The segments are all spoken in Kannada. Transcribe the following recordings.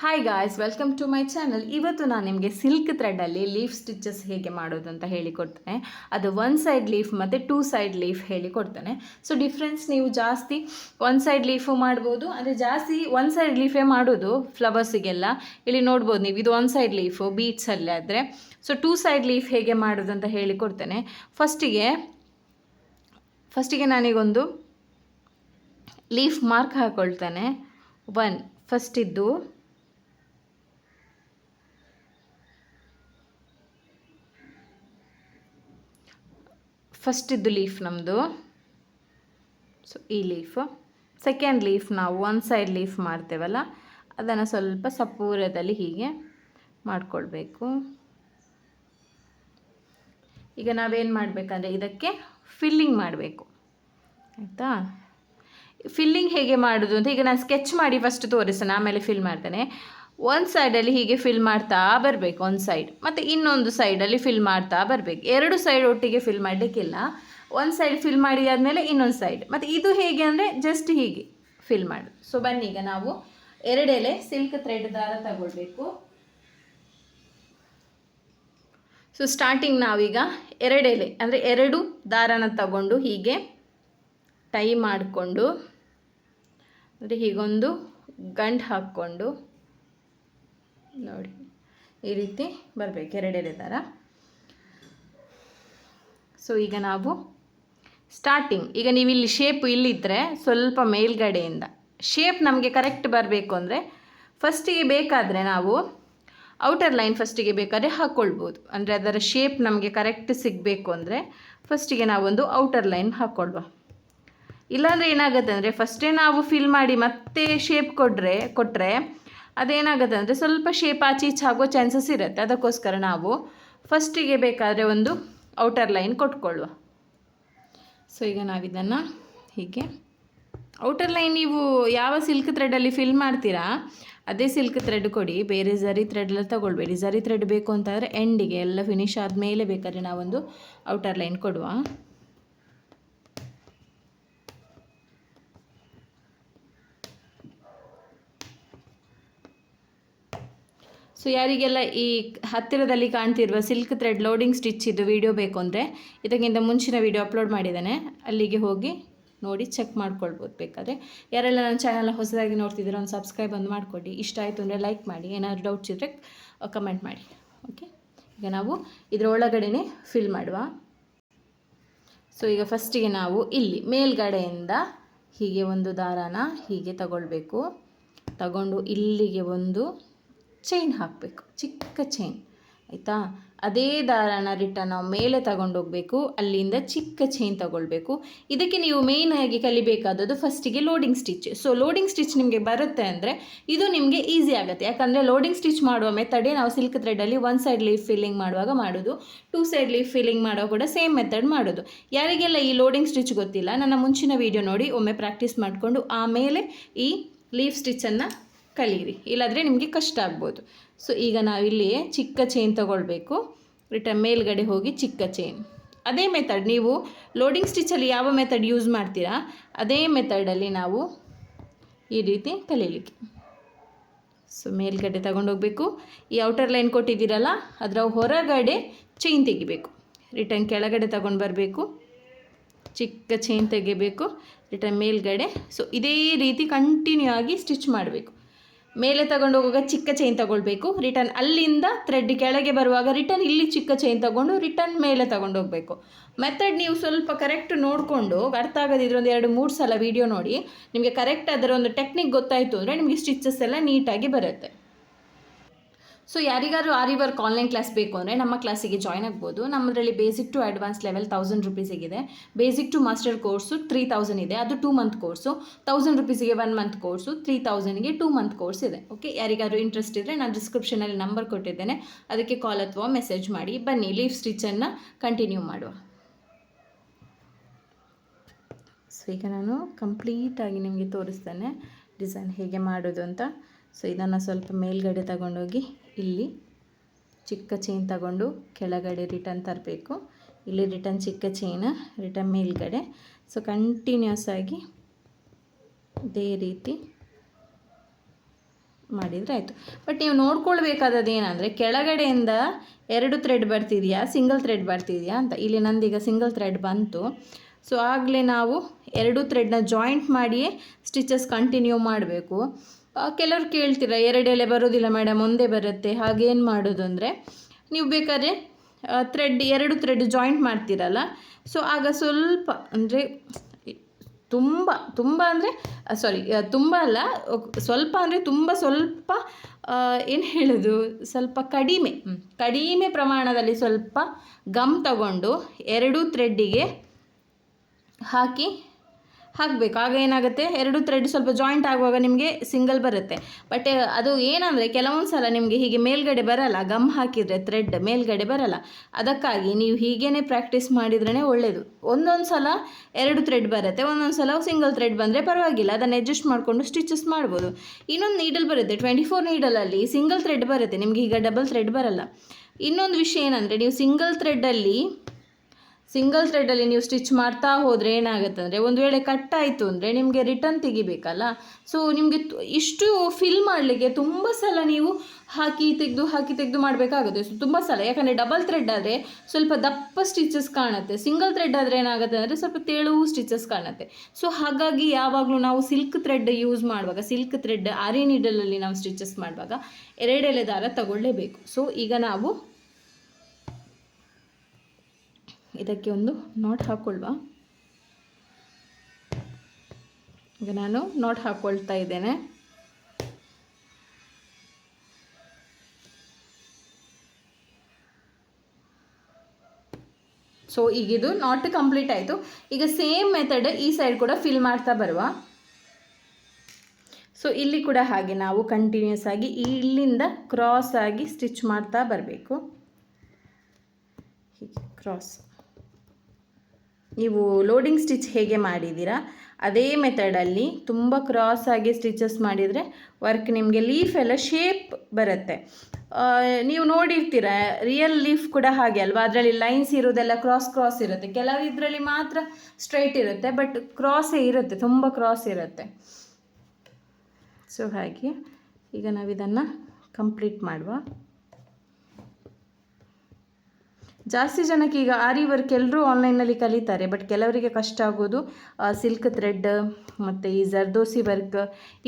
Hi guys, welcome to my channel. ಇವತ್ತು ನಾನು ನಿಮಗೆ ಸಿಲ್ಕ್ ಥ್ರೆಡಲ್ಲಿ ಲೀಫ್ ಸ್ಟಿಚಸ್ ಹೇಗೆ ಮಾಡೋದು ಅಂತ ಹೇಳಿಕೊಡ್ತೇನೆ. ಅದು ಒನ್ ಸೈಡ್ ಲೀಫ್ ಮತ್ತು ಟೂ ಸೈಡ್ ಲೀಫ್ ಹೇಳಿಕೊಡ್ತೇನೆ. ಸೊ ಡಿಫ್ರೆನ್ಸ್ ನೀವು ಜಾಸ್ತಿ ಒನ್ ಸೈಡ್ ಲೀಫು ಮಾಡ್ಬೋದು, ಅಂದರೆ ಜಾಸ್ತಿ ಒನ್ ಸೈಡ್ ಲೀಫೇ ಮಾಡೋದು ಫ್ಲವರ್ಸಿಗೆಲ್ಲ. ಇಲ್ಲಿ ನೋಡ್ಬೋದು ನೀವು, ಇದು ಒನ್ ಸೈಡ್ ಲೀಫು ಬೀಟ್ಸಲ್ಲಿ ಆದರೆ. ಸೊ ಟೂ ಸೈಡ್ ಲೀಫ್ ಹೇಗೆ ಮಾಡೋದು ಅಂತ ಹೇಳಿಕೊಡ್ತೇನೆ. ಫಸ್ಟಿಗೆ ನಾನೀಗೊಂದು ಲೀಫ್ ಮಾರ್ಕ್ ಹಾಕ್ಕೊಳ್ತೇನೆ. ಫಸ್ಟಿದ್ದು ಲೀಫ್ ನಮ್ಮದು. ಸೊ ಈ ಲೀಫು. ಸೆಕೆಂಡ್ ಲೀಫ್ ನಾವು ಒನ್ ಸೈಡ್ ಲೀಫ್ ಮಾಡ್ತೇವಲ್ಲ, ಅದನ್ನು ಸ್ವಲ್ಪ ಸಪೂರದಲ್ಲಿ ಹೀಗೆ ಮಾಡಿಕೊಳ್ಬೇಕು. ಈಗ ನಾವೇನು ಮಾಡಬೇಕಂದ್ರೆ ಇದಕ್ಕೆ ಫಿಲ್ಲಿಂಗ್ ಮಾಡಬೇಕು, ಆಯಿತಾ? ಫಿಲ್ಲಿಂಗ್ ಹೇಗೆ ಮಾಡೋದು ಅಂತ ಈಗ ನಾನು ಸ್ಕೆಚ್ ಮಾಡಿ ಫಸ್ಟ್ ತೋರಿಸ್ತೇನೆ, ಆಮೇಲೆ ಫಿಲ್ ಮಾಡ್ತೇನೆ. ಒಂದು ಸೈಡಲ್ಲಿ ಹೀಗೆ ಫಿಲ್ ಮಾಡ್ತಾ ಬರಬೇಕು, ಒಂದು ಸೈಡ್, ಮತ್ತು ಇನ್ನೊಂದು ಸೈಡಲ್ಲಿ ಫಿಲ್ ಮಾಡ್ತಾ ಬರಬೇಕು. ಎರಡು ಸೈಡ್ ಒಟ್ಟಿಗೆ ಫಿಲ್ ಮಾಡಲಿಕ್ಕಿಲ್ಲ. ಒಂದು ಸೈಡ್ ಫಿಲ್ ಮಾಡಿದಾದಮೇಲೆ ಇನ್ನೊಂದು ಸೈಡ್. ಮತ್ತು ಇದು ಹೇಗೆ ಅಂದರೆ ಜಸ್ಟ್ ಹೀಗೆ ಫಿಲ್ ಮಾಡಿ. ಸೊ ಬನ್ನಿ, ಈಗ ನಾವು 2 ಎಲೆ ಸಿಲ್ಕ್ ಥ್ರೆಡ್ ದಾರ ತಗೊಳ್ಬೇಕು. ಸೊ ಸ್ಟಾರ್ಟಿಂಗ್ ನಾವೀಗ 2 ಎಲೆ ಅಂದರೆ 2 ದಾರನ ತಗೊಂಡು ಹೀಗೆ ಟೈ ಮಾಡಿಕೊಂಡು, ಅಂದರೆ ಹೀಗೊಂದು ಗಂಟು ಹಾಕ್ಕೊಂಡು ನೋಡಿ ಈ ರೀತಿ ಬರಬೇಕು 2 ಎಲೆ ದಾರ. ಸೊ ಈಗ ನಾವು ಸ್ಟಾರ್ಟಿಂಗ್, ಈಗ ನೀವು ಇಲ್ಲಿ ಶೇಪ್ ಇಲ್ಲಿದ್ದರೆ ಸ್ವಲ್ಪ ಮೇಲ್ಗಡೆಯಿಂದ ಶೇಪ್ ನಮಗೆ ಕರೆಕ್ಟ್ ಬರಬೇಕು ಅಂದರೆ ಫಸ್ಟಿಗೆ ಬೇಕಾದರೆ ನಾವು ಔಟರ್ ಲೈನ್ ಫಸ್ಟಿಗೆ ಬೇಕಾದರೆ ಹಾಕ್ಕೊಳ್ಬೋದು. ಅಂದರೆ ಅದರ ಶೇಪ್ ನಮಗೆ ಕರೆಕ್ಟ್ ಸಿಗಬೇಕು ಅಂದರೆ ಫಸ್ಟಿಗೆ ನಾವೊಂದು ಔಟರ್ ಲೈನ್ ಹಾಕ್ಕೊಳ್ವಾ. ಇಲ್ಲಾಂದರೆ ಏನಾಗುತ್ತೆ ಅಂದರೆ ಫಸ್ಟೇ ನಾವು ಫಿಲ್ ಮಾಡಿ ಮತ್ತೆ ಶೇಪ್ ಕೊಟ್ಟರೆ ಅದೇನಾಗುತ್ತೆ ಅಂದರೆ ಸ್ವಲ್ಪ ಶೇಪ್ ಆಚೆ ಈಚೆ ಆಗೋ ಚಾನ್ಸಸ್ ಇರುತ್ತೆ. ಅದಕ್ಕೋಸ್ಕರ ನಾವು ಫಸ್ಟಿಗೆ ಬೇಕಾದರೆ ಒಂದು ಔಟರ್ ಲೈನ್ ಕೊಟ್ಕೊಳ್ಳುವ. ಸೊ ಈಗ ನಾವಿದನ್ನು ಹೀಗೆ ಔಟರ್ ಲೈನ್ ನೀವು ಯಾವ ಸಿಲ್ಕ್ ಥ್ರೆಡಲ್ಲಿ ಫಿಲ್ ಮಾಡ್ತೀರಾ ಅದೇ ಸಿಲ್ಕ್ ಥ್ರೆಡ್ ಕೊಡಿ, ಬೇರೆ ಝರಿ ಥ್ರೆಡ್ಲೆಲ್ಲ ತಗೊಳ್ಬೇಡಿ. ಝರಿ ಥ್ರೆಡ್ ಬೇಕು ಅಂತಂದರೆ ಎಂಡಿಗೆ ಎಲ್ಲ ಫಿನಿಶ್ ಆದಮೇಲೆ ಬೇಕಾದರೆ ನಾವೊಂದು ಔಟರ್ ಲೈನ್ ಕೊಡುವ. ಸೊ ಯಾರಿಗೆಲ್ಲ ಈ ಹತ್ತಿರದಲ್ಲಿ ಕಾಣ್ತಿರುವ ಸಿಲ್ಕ್ ಥ್ರೆಡ್ ಲೋಡಿಂಗ್ ಸ್ಟಿಚ್ ಇದು ವಿಡಿಯೋ ಬೇಕು ಅಂದರೆ ಇದಕ್ಕಿಂತ ಮುಂಚಿನ ವಿಡಿಯೋ ಅಪ್ಲೋಡ್ ಮಾಡಿದ್ದೇನೆ, ಅಲ್ಲಿಗೆ ಹೋಗಿ ನೋಡಿ ಚೆಕ್ ಮಾಡ್ಕೊಳ್ಬೋದು ಬೇಕಾದರೆ. ಯಾರೆಲ್ಲ ನನ್ನ ಚಾನಲ್ ಹೊಸದಾಗಿ ನೋಡ್ತಿದ್ದೀರೋ ಒಂದು ಸಬ್ಸ್ಕ್ರೈಬ್ ಒಂದು ಮಾಡಿಕೊಡಿ. ಇಷ್ಟ ಆಯಿತು ಅಂದರೆ ಲೈಕ್ ಮಾಡಿ, ಏನಾದರೂ ಡೌಟ್ಸ್ ಇದ್ದರೆ ಕಮೆಂಟ್ ಮಾಡಿ. ಓಕೆ, ಈಗ ನಾವು ಇದರ ಒಳಗಡೆನೇ ಫಿಲ್ ಮಾಡುವ. ಸೊ ಈಗ ಫಸ್ಟಿಗೆ ನಾವು ಇಲ್ಲಿ ಮೇಲ್ಗಡೆಯಿಂದ ಹೀಗೆ ಒಂದು ದಾರಾನ ಹೀಗೆ ತಗೊಳ್ಬೇಕು. ತಗೊಂಡು ಇಲ್ಲಿಗೆ ಒಂದು ಚೈನ್ ಹಾಕಬೇಕು, ಚಿಕ್ಕ ಚೈನ್, ಆಯಿತಾ? ಅದೇ ದಾರಾನ ರಿಟರ್ನ್ ನಾವು ಮೇಲೆ ತಗೊಂಡೋಗಬೇಕು, ಅಲ್ಲಿಂದ ಚಿಕ್ಕ ಚೈನ್ ತಗೊಳ್ಬೇಕು. ಇದಕ್ಕೆ ನೀವು ಮೇಯ್ನಾಗಿ ಕಲಿಬೇಕಾದದ್ದು ಫಸ್ಟಿಗೆ loading stitch. So loading stitch ನಿಮಗೆ ಬರುತ್ತೆ ಅಂದರೆ ಇದು ನಿಮಗೆ ಈಸಿ ಆಗುತ್ತೆ. ಯಾಕಂದರೆ ಲೋಡಿಂಗ್ ಸ್ಟಿಚ್ ಮಾಡುವ ಮೆಥಡೇ ನಾವು ಸಿಲ್ಕ್ ಥ್ರೆಡಲ್ಲಿ ಒನ್ ಸೈಡ್ ಲೀಫ್ ಫಿಲ್ಲಿಂಗ್ ಮಾಡುವಾಗ ಮಾಡೋದು, ಟೂ ಸೈಡ್ ಲೀಫ್ ಫಿಲ್ಲಿಂಗ್ ಮಾಡುವಾಗ ಕೂಡ ಸೇಮ್ ಮೆಥಡ್ ಮಾಡೋದು. ಯಾರಿಗೆಲ್ಲ ಈ ಲೋಡಿಂಗ್ ಸ್ಟಿಚ್ ಗೊತ್ತಿಲ್ಲ, ನನ್ನ ಮುಂಚಿನ ವೀಡಿಯೋ ನೋಡಿ ಒಮ್ಮೆ ಪ್ರಾಕ್ಟೀಸ್ ಮಾಡಿಕೊಂಡು ಆಮೇಲೆ ಈ ಲೀಫ್ ಸ್ಟಿಚ್ಚನ್ನು ಕಲೀರಿ, ಇಲ್ಲಾಂದರೆ ನಿಮಗೆ ಕಷ್ಟ ಆಗ್ಬೋದು. ಸೊ ಈಗ ನಾವಿಲ್ಲಿ ಚಿಕ್ಕ ಚೈನ್ ತಗೊಳ್ಬೇಕು, ರಿಟರ್ನ್ ಮೇಲ್ಗಡೆ ಹೋಗಿ ಚಿಕ್ಕ ಚೈನ್. ಅದೇ ಮೆಥಡ್ ನೀವು ಲೋಡಿಂಗ್ ಸ್ಟಿಚ್ಚಲ್ಲಿ ಯಾವ ಮೆಥಡ್ ಯೂಸ್ ಮಾಡ್ತೀರಾ ಅದೇ ಮೆಥಡಲ್ಲಿ ನಾವು ಈ ರೀತಿ ಕಲೀಲಿಕ್ಕೆ. ಸೊ ಮೇಲ್ಗಡೆ ತಗೊಂಡೋಗಬೇಕು, ಈ ಔಟರ್ ಲೈನ್ ಕೊಟ್ಟಿದ್ದೀರಲ್ಲ ಅದರ ಹೊರಗಡೆ ಚೈನ್ ತೆಗಿಬೇಕು, ರಿಟರ್ನ್ ಕೆಳಗಡೆ ತಗೊಂಡು ಬರಬೇಕು, ಚಿಕ್ಕ ಚೈನ್ ತೆಗಿಬೇಕು, ರಿಟರ್ನ್ ಮೇಲ್ಗಡೆ. ಸೊ ಇದೇ ರೀತಿ ಕಂಟಿನ್ಯೂ ಆಗಿ ಸ್ಟಿಚ್ ಮಾಡಬೇಕು. ಮೇಲೆ ತಗೊಂಡು ಹೋಗುವಾಗ ಚಿಕ್ಕ ಚೈನ್ ತಗೊಳ್ಬೇಕು, ರಿಟರ್ನ್ ಅಲ್ಲಿಂದ ಥ್ರೆಡ್ ಕೆಳಗೆ ಬರುವಾಗ ರಿಟರ್ನ್ ಇಲ್ಲಿ ಚಿಕ್ಕ ಚೈನ್ ತಗೊಂಡು ರಿಟರ್ನ್ ಮೇಲೆ ತಗೊಂಡು ಹೋಗಬೇಕು. ಮೆಥಡ್ ನೀವು ಸ್ವಲ್ಪ ಕರೆಕ್ಟ್ ನೋಡಿಕೊಂಡು, ಅರ್ಥ ಆಗೋದಿದ್ರೆ ಒಂದು 2-3 ಸಲ ವೀಡಿಯೋ ನೋಡಿ, ನಿಮಗೆ ಕರೆಕ್ಟ್ ಅದರ ಒಂದು ಟೆಕ್ನಿಕ್ ಗೊತ್ತಾಯಿತು ಅಂದರೆ ನಿಮಗೆ ಸ್ಟಿಚಸ್ ಎಲ್ಲ ನೀಟಾಗಿ ಬರುತ್ತೆ. ಸೊ ಯಾರಿಗಾದ್ರು ಆರಿ ವರ್ಕ್ ಆನ್ಲೈನ್ ಕ್ಲಾಸ್ ಬೇಕು ಅಂದರೆ ನಮ್ಮ ಕ್ಲಾಸಿಗೆ ಜಾಯ್ನ್ ಆಗ್ಬೋದು. ನಮ್ಮದರಲ್ಲಿ ಬೇಸಿಕ್ ಟು ಅಡ್ವಾನ್ಸ್ ಲೆವೆಲ್ 1000 ರುಪೀಸಿಗಿದೆ. ಬೇಸಿಕ್ ಟು ಮಾಸ್ಟರ್ ಕೋರ್ಸು 3000 ಇದೆ, ಅದು 2 ಮಂತ್ ಕೋರ್ಸು. 1000 ರುಪೀಸಿಗೆ 1 ಮಂತ್ ಕೋರ್ಸು, 3000ಗೆ 2 ಮಂತ್ ಕೋರ್ಸ್ ಇದೆ. ಓಕೆ, ಯಾರಿಗಾದ್ರು ಇಂಟ್ರೆಸ್ಟ್ ಇದ್ದರೆ ನಾನು ಡಿಸ್ಕ್ರಿಪ್ಷನಲ್ಲಿ ನಂಬರ್ ಕೊಟ್ಟಿದ್ದೇನೆ, ಅದಕ್ಕೆ ಕಾಲ್ ಅಥವಾ ಮೆಸೇಜ್ ಮಾಡಿ. ಬನ್ನಿ ಲೀಫ್ ಸ್ಟಿಚ್ಚನ್ನು ಕಂಟಿನ್ಯೂ ಮಾಡುವ. ಸೊ ಈಗ ನಾನು ಕಂಪ್ಲೀಟಾಗಿ ನಿಮಗೆ ತೋರಿಸ್ತೇನೆ ಡಿಸೈನ್ ಹೇಗೆ ಮಾಡೋದು ಅಂತ. ಸೊ ಇದನ್ನು ಸ್ವಲ್ಪ ಮೇಲ್ಗಡೆ ತಗೊಂಡೋಗಿ ಇಲ್ಲಿ ಚಿಕ್ಕ ಚೈನ್ ತಗೊಂಡು ಕೆಳಗಡೆ ರಿಟರ್ನ್ ತರಬೇಕು. ಇಲ್ಲಿ ರಿಟರ್ನ್ ಚಿಕ್ಕ ಚೈನ್, ರಿಟರ್ನ್ ಮೇಲ್ಗಡೆ. ಸೊ ಕಂಟಿನ್ಯೂಸ್ ಆಗಿ ಇದೇ ರೀತಿ ಮಾಡಿದರೆ ಆಯಿತು. ಬಟ್ ನೀವು ನೋಡ್ಕೊಳ್ಬೇಕಾದದ್ದು ಏನಂದರೆ ಕೆಳಗಡೆಯಿಂದ 2 ಥ್ರೆಡ್ ಬರ್ತಿದೆಯಾ ಸಿಂಗಲ್ ಥ್ರೆಡ್ ಬರ್ತಿದೆಯಾ ಅಂತ. ಇಲ್ಲಿ ನಂದೀಗ ಸಿಂಗಲ್ ಥ್ರೆಡ್ ಬಂತು. ಸೊ ಆಗಲೇ ನಾವು 2 ಥ್ರೆಡ್ನ ಜಾಯಿಂಟ್ ಮಾಡಿಯೇ ಸ್ಟಿಚಸ್ ಕಂಟಿನ್ಯೂ ಮಾಡಬೇಕು. ಕೆಲವ್ರು ಕೇಳ್ತೀರ 2 ಎಳೆ ಬರೋದಿಲ್ಲ ಮೇಡಮ್, ಒಂದೇ ಬರುತ್ತೆ, ಹಾಗೇನು ಮಾಡೋದು ಅಂದರೆ, ನೀವು ಬೇಕಾದ್ರೆ ಎರಡು ಥ್ರೆಡ್ ಜಾಯಿಂಟ್ ಮಾಡ್ತೀರಲ್ಲ, ಸೊ ಆಗ ಸ್ವಲ್ಪ ಅಂದರೆ ತುಂಬ ಅಂದರೆ ತುಂಬ ಅಲ್ಲ, ಸ್ವಲ್ಪ ಅಂದರೆ ಸ್ವಲ್ಪ ಏನು ಹೇಳೋದು, ಸ್ವಲ್ಪ ಕಡಿಮೆ ಪ್ರಮಾಣದಲ್ಲಿ ಸ್ವಲ್ಪ ಗಮ್ ತಗೊಂಡು 2 ಥ್ರೆಡ್ಡಿಗೆ ಹಾಕಬೇಕು. ಆಗ ಏನಾಗುತ್ತೆ, 2 ಥ್ರೆಡ್ ಸ್ವಲ್ಪ ಜಾಯಿಂಟ್ ಆಗುವಾಗ ನಿಮಗೆ ಸಿಂಗಲ್ ಬರುತ್ತೆ. ಬಟ್ ಅದು ಏನಂದರೆ ಕೆಲವೊಂದು ಸಲ ನಿಮಗೆ ಹೀಗೆ ಮೇಲ್ಗಡೆ ಬರಲ್ಲ, ಗಮ್ ಹಾಕಿದರೆ ಥ್ರೆಡ್ ಮೇಲ್ಗಡೆ ಬರಲ್ಲ. ಅದಕ್ಕಾಗಿ ನೀವು ಹೀಗೇ ಪ್ರಾಕ್ಟೀಸ್ ಮಾಡಿದ್ರೇ ಒಳ್ಳೆಯದು. ಒಂದೊಂದು ಸಲ 2 ಥ್ರೆಡ್ ಬರುತ್ತೆ, ಒಂದೊಂದು ಸಲ ಸಿಂಗಲ್ ಥ್ರೆಡ್ ಬಂದರೆ ಪರವಾಗಿಲ್ಲ, ಅದನ್ನು ಅಡ್ಜಸ್ಟ್ ಮಾಡಿಕೊಂಡು ಸ್ಟಿಚಸ್ ಮಾಡ್ಬೋದು. ಇನ್ನೊಂದು ನೀಡಲ್ ಬರುತ್ತೆ, 24 ನೀಡಲಲ್ಲಿ ಸಿಂಗಲ್ ಥ್ರೆಡ್ ಬರುತ್ತೆ ನಿಮಗೆ, ಈಗ ಡಬಲ್ ಥ್ರೆಡ್ ಬರಲ್ಲ. ಇನ್ನೊಂದು ವಿಷಯ ಏನಂದರೆ, ನೀವು ಸಿಂಗಲ್ ಥ್ರೆಡ್ಡಲ್ಲಿ ನೀವು ಸ್ಟಿಚ್ ಮಾಡ್ತಾ ಹೋದರೆ ಏನಾಗುತ್ತೆ ಅಂದರೆ, ಒಂದು ವೇಳೆ ಕಟ್ ಆಯಿತು ಅಂದರೆ ನಿಮಗೆ ರಿಟರ್ನ್ ತೆಗಿಬೇಕಲ್ಲ. ಸೊ ನಿಮಗೆ ಇಷ್ಟು ಫಿಲ್ ಮಾಡಲಿಕ್ಕೆ ತುಂಬ ಸಲ ನೀವು ಹಾಕಿ ತೆಗೆದು ಮಾಡಬೇಕಾಗುತ್ತೆ. ಸೊ ತುಂಬ ಸಲ, ಯಾಕಂದರೆ ಡಬಲ್ ಥ್ರೆಡ್ ಆದರೆ ಸ್ವಲ್ಪ ದಪ್ಪ ಸ್ಟಿಚಸ್ ಕಾಣುತ್ತೆ, ಸಿಂಗಲ್ ಥ್ರೆಡ್ ಆದರೆ ಏನಾಗುತ್ತೆ ಅಂದರೆ ಸ್ವಲ್ಪ ತೆಳುವು ಸ್ಟಿಚಸ್ ಕಾಣುತ್ತೆ. ಸೊ ಹಾಗಾಗಿ ಯಾವಾಗಲೂ ನಾವು ಸಿಲ್ಕ್ ಥ್ರೆಡ್ ಯೂಸ್ ಮಾಡುವಾಗ, ಸಿಲ್ಕ್ ಥ್ರೆಡ್ ಆರಿ ನೀಡಲಲ್ಲಿ ನಾವು ಸ್ಟಿಚಸ್ ಮಾಡುವಾಗ 2 ಎಳೆ ದಾರ ತಗೊಳ್ಳೇಬೇಕು. ಸೊ ಈಗ ನಾವು ಇದಕ್ಕೆ ಒಂದು ನಾಟ್ ಹಾಕ್ಕೊಳ್ಳುವ. ಈಗ ನಾನು ನಾಟ್ ಹಾಕ್ಕೊಳ್ತಾ ಇದ್ದೇನೆ. ಸೊ ಈಗಿದು ನಾಟ್ ಕಂಪ್ಲೀಟ್ ಆಯಿತು. ಈಗ ಸೇಮ್ ಮೆಥಡ್ ಈ ಸೈಡ್ ಕೂಡ ಫಿಲ್ ಮಾಡ್ತಾ ಬರುವ. ಸೊ ಇಲ್ಲಿ ಕೂಡ ಹಾಗೆ ನಾವು ಕಂಟಿನ್ಯೂಸ್ ಆಗಿ ಇಲ್ಲಿಂದ ಕ್ರಾಸ್ ಆಗಿ ಸ್ಟಿಚ್ ಮಾಡ್ತಾ ಬರಬೇಕು. ಹೀಗೆ ಕ್ರಾಸ್, ನೀವು ಲೋಡಿಂಗ್ ಸ್ಟಿಚ್ ಹೇಗೆ ಮಾಡಿದ್ದೀರಾ ಅದೇ ಮೆಥಡಲ್ಲಿ ತುಂಬ ಕ್ರಾಸ್ ಆಗಿ ಸ್ಟಿಚಸ್ ಮಾಡಿದರೆ ವರ್ಕ್ ನಿಮಗೆ ಲೀಫ್ ಎಲ್ಲ ಶೇಪ್ ಬರುತ್ತೆ. ನೀವು ನೋಡಿರ್ತೀರ ರಿಯಲ್ ಲೀಫ್ ಕೂಡ ಹಾಗೆ ಅಲ್ವಾ, ಅದರಲ್ಲಿ ಲೈನ್ಸ್ ಇರೋದೆಲ್ಲ ಕ್ರಾಸ್ ಇರುತ್ತೆ, ಕೆಲವು ಇದರಲ್ಲಿ ಮಾತ್ರ ಸ್ಟ್ರೈಟ್ ಇರುತ್ತೆ, ಬಟ್ ಕ್ರಾಸೇ ಇರುತ್ತೆ, ತುಂಬ ಕ್ರಾಸ್ ಇರುತ್ತೆ. ಸೊ ಹಾಗೆ ಈಗ ನಾವಿದನ್ನು ಕಂಪ್ಲೀಟ್ ಮಾಡುವ. ಜಾಸ್ತಿ ಜನಕ್ಕೆ ಈಗ ಆರಿ ವರ್ಕ್ ಎಲ್ಲರೂ ಆನ್ಲೈನಲ್ಲಿ ಕಲಿತಾರೆ, ಬಟ್ ಕೆಲವರಿಗೆ ಕಷ್ಟ ಆಗೋದು ಸಿಲ್ಕ್ ಥ್ರೆಡ್ ಮತ್ತು ಈ ಜರ್ದೋಸಿ ವರ್ಕ್,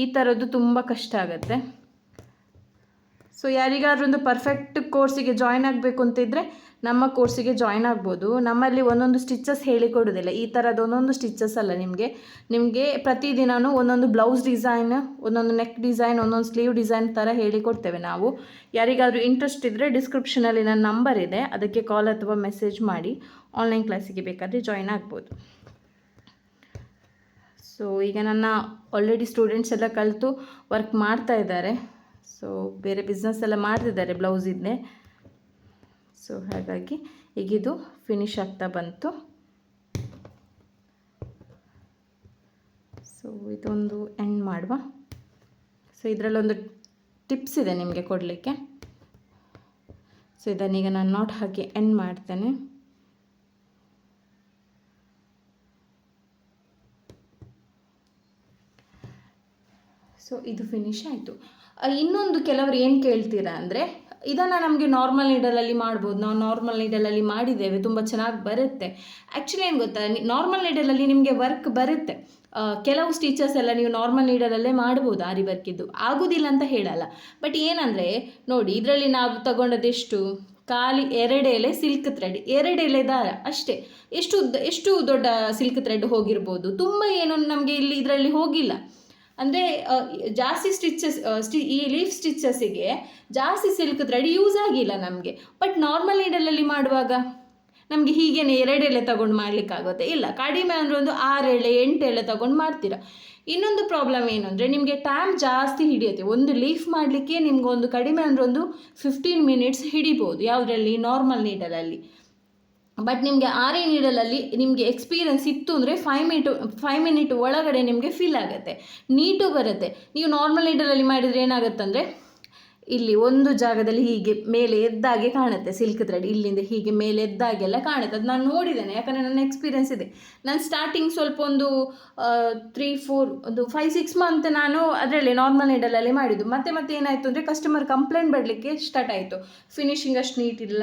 ಈ ಥರದ್ದು ತುಂಬ ಕಷ್ಟ ಆಗುತ್ತೆ. ಸೊ ಯಾರಿಗಾದ್ರೂ ಒಂದು ಪರ್ಫೆಕ್ಟ್ ಕೋರ್ಸಿಗೆ ಜಾಯ್ನ್ ಆಗಬೇಕು ಅಂತಿದ್ದರೆ ನಮ್ಮ ಕೋರ್ಸಿಗೆ ಜಾಯ್ನ್ ಆಗ್ಬೋದು. ನಮ್ಮಲ್ಲಿ ಒಂದೊಂದು ಸ್ಟಿಚಸ್ ಹೇಳಿಕೊಡೋದಿಲ್ಲ, ಈ ಥರದ್ದು ಒಂದೊಂದು ಸ್ಟಿಚಸ್ ಅಲ್ಲ, ನಿಮಗೆ ಪ್ರತಿದಿನವೂ ಒಂದೊಂದು ಬ್ಲೌಸ್ ಡಿಸೈನ್, ಒಂದೊಂದು ನೆಕ್ ಡಿಸೈನ್, ಒಂದೊಂದು ಸ್ಲೀವ್ ಡಿಸೈನ್ ಥರ ಹೇಳಿಕೊಡ್ತೇವೆ ನಾವು. ಯಾರಿಗಾದರೂ ಇಂಟ್ರೆಸ್ಟ್ ಇದ್ದರೆ ಡಿಸ್ಕ್ರಿಪ್ಷನಲ್ಲಿ ನನ್ನ ನಂಬರ್ ಇದೆ, ಅದಕ್ಕೆ ಕಾಲ್ ಅಥವಾ ಮೆಸೇಜ್ ಮಾಡಿ ಆನ್ಲೈನ್ ಕ್ಲಾಸಿಗೆ ಬೇಕಾದರೆ ಜಾಯ್ನ್ ಆಗ್ಬೋದು. ಸೊ ಈಗ ನನ್ನ ಆಲ್ರೆಡಿ ಸ್ಟೂಡೆಂಟ್ಸ್ ಎಲ್ಲ ಕಲಿತು ವರ್ಕ್ ಮಾಡ್ತಾ ಇದ್ದಾರೆ. ಸೊ ಬೇರೆ ಬಿಸ್ನೆಸ್ ಎಲ್ಲ ಮಾಡ್ತಿದ್ದಾರೆ ಬ್ಲೌಸಿಂದೇ. ಸೊ ಹಾಗಾಗಿ ಈಗಿದು ಫಿನಿಶ್ ಆಗ್ತಾ ಬಂತು. ಸೊ ಇದೊಂದು ಎಂಡ್ ಮಾಡುವ. ಸೊ ಇದರಲ್ಲೊಂದು ಟಿಪ್ಸ್ ಇದೆ ನಿಮಗೆ ಕೊಡಲಿಕ್ಕೆ. ಸೊ ಇದನ್ನೀಗ ನಾನು ನಾಟ್ ಹಾಕಿ ಎಂಡ್ ಮಾಡ್ತೇನೆ. ಸೊ ಇದು ಫಿನಿಶ್ ಆಯಿತು. ಇನ್ನೊಂದು ಕೆಲವರು ಏನು ಕೇಳ್ತೀರಾ ಅಂದರೆ, ಇದನ್ನು ನಮಗೆ ನಾರ್ಮಲ್ ನೀಡಲಲ್ಲಿ ಮಾಡ್ಬೋದು, ನಾವು ನಾರ್ಮಲ್ ನೀಡಲಲ್ಲಿ ಮಾಡಿದ್ದೇವೆ, ತುಂಬ ಚೆನ್ನಾಗಿ ಬರುತ್ತೆ. ಆ್ಯಕ್ಚುಲಿ ಏನು ಗೊತ್ತಾ, ನಾರ್ಮಲ್ ನೀಡಲಲ್ಲಿ ನಿಮಗೆ ವರ್ಕ್ ಬರುತ್ತೆ, ಕೆಲವು ಸ್ಟಿಚಸ್ ಎಲ್ಲ ನೀವು ನಾರ್ಮಲ್ ನೀಡಲಲ್ಲೇ ಮಾಡ್ಬೋದು, ಆರಿ ವರ್ಕಿದ್ದು ಆಗೋದಿಲ್ಲ ಅಂತ ಹೇಳಲ್ಲ. ಬಟ್ ಏನಂದರೆ ನೋಡಿ, ಇದರಲ್ಲಿ ನಾವು ತಗೊಂಡದೆಷ್ಟು, ಖಾಲಿ 2 ಎಲೆ ಸಿಲ್ಕ್ ಥ್ರೆಡ್, 2 ಎಲೆ ದಾರ ಅಷ್ಟೇ. ಎಷ್ಟು ದೊಡ್ಡ ಸಿಲ್ಕ್ ಥ್ರೆಡ್ ಹೋಗಿರ್ಬೋದು, ತುಂಬ ಏನು ನಮಗೆ ಇಲ್ಲಿ ಇದರಲ್ಲಿ ಹೋಗಿಲ್ಲ. ಅಂದರೆ ಜಾಸ್ತಿ ಸ್ಟಿಚಸ್ ಈ ಲೀಫ್ ಸ್ಟಿಚಸ್ಸಿಗೆ ಜಾಸ್ತಿ ಸಿಲ್ಕ್ ಥ್ರೆಡ್ ಯೂಸ್ ಆಗಿಲ್ಲ ನಮಗೆ. ಬಟ್ ನಾರ್ಮಲ್ ನೀಡಲಲ್ಲಿ ಮಾಡುವಾಗ ನಮಗೆ ಹೀಗೇನೆ 2 ಎಲೆ ತಗೊಂಡು ಮಾಡಲಿಕ್ಕಾಗುತ್ತೆ, ಇಲ್ಲ ಕಡಿಮೆ ಅಂದರೆ ಒಂದು 6 ಎಳೆ 8 ಎಳೆ ತಗೊಂಡು ಮಾಡ್ತೀರಾ. ಇನ್ನೊಂದು ಪ್ರಾಬ್ಲಮ್ ಏನು ಅಂದರೆ, ನಿಮಗೆ ಟೈಮ್ ಜಾಸ್ತಿ ಹಿಡಿಯುತ್ತೆ. ಒಂದು ಲೀಫ್ ಮಾಡಲಿಕ್ಕೆ ನಿಮ್ಗೆ ಒಂದು ಕಡಿಮೆ ಅಂದರೆ ಒಂದು 15 ಮಿನಿಟ್ಸ್ ಹಿಡಿಬೋದು, ಯಾವುದರಲ್ಲಿ, ನಾರ್ಮಲ್ ನೀಡಲಲ್ಲಿ. ಬಟ್ ನಿಮಗೆ ಆರಿ ನೀಡಲಲ್ಲಿ ನಿಮಗೆ ಎಕ್ಸ್ಪೀರಿಯನ್ಸ್ ಇತ್ತು ಅಂದರೆ 5 ಮಿನಿಟ್ ಒಳಗಡೆ ನಿಮಗೆ ಫಿಲ್ ಆಗುತ್ತೆ, ನೀಟು ಬರುತ್ತೆ. ನೀವು ನಾರ್ಮಲ್ ನೀಡಲಲ್ಲಿ ಮಾಡಿದರೆ ಏನಾಗುತ್ತೆ ಅಂದರೆ, ಇಲ್ಲಿ ಒಂದು ಜಾಗದಲ್ಲಿ ಹೀಗೆ ಮೇಲೆ ಎದ್ದಾಗೆ ಕಾಣುತ್ತೆ ಸಿಲ್ಕ್ ಥ್ರೆಡ್, ಇಲ್ಲಿಂದ ಹೀಗೆ ಮೇಲೆ ಎದ್ದಾಗೆಲ್ಲ ಕಾಣುತ್ತೆ. ಅದು ನಾನು ನೋಡಿದ್ದೇನೆ, ಯಾಕಂದರೆ ನನ್ನ ಎಕ್ಸ್ಪೀರಿಯೆನ್ಸ್ ಇದೆ. ನಾನು ಸ್ಟಾರ್ಟಿಂಗ್ ಸ್ವಲ್ಪ ಒಂದು 5-6 ಮಂತ್ ನಾನು ಅದರಲ್ಲಿ ನಾರ್ಮಲ್ ನೀಡಲಲ್ಲಿ ಮಾಡಿದ್ದು. ಮತ್ತೆ ಏನಾಯಿತು ಅಂದರೆ ಕಸ್ಟಮರ್ ಕಂಪ್ಲೇಂಟ್ ಬರಲಿಕ್ಕೆ ಸ್ಟಾರ್ಟ್ ಆಯಿತು, ಫಿನಿಶಿಂಗ್ ಅಷ್ಟು ನೀಟ್ ಇಲ್ಲ,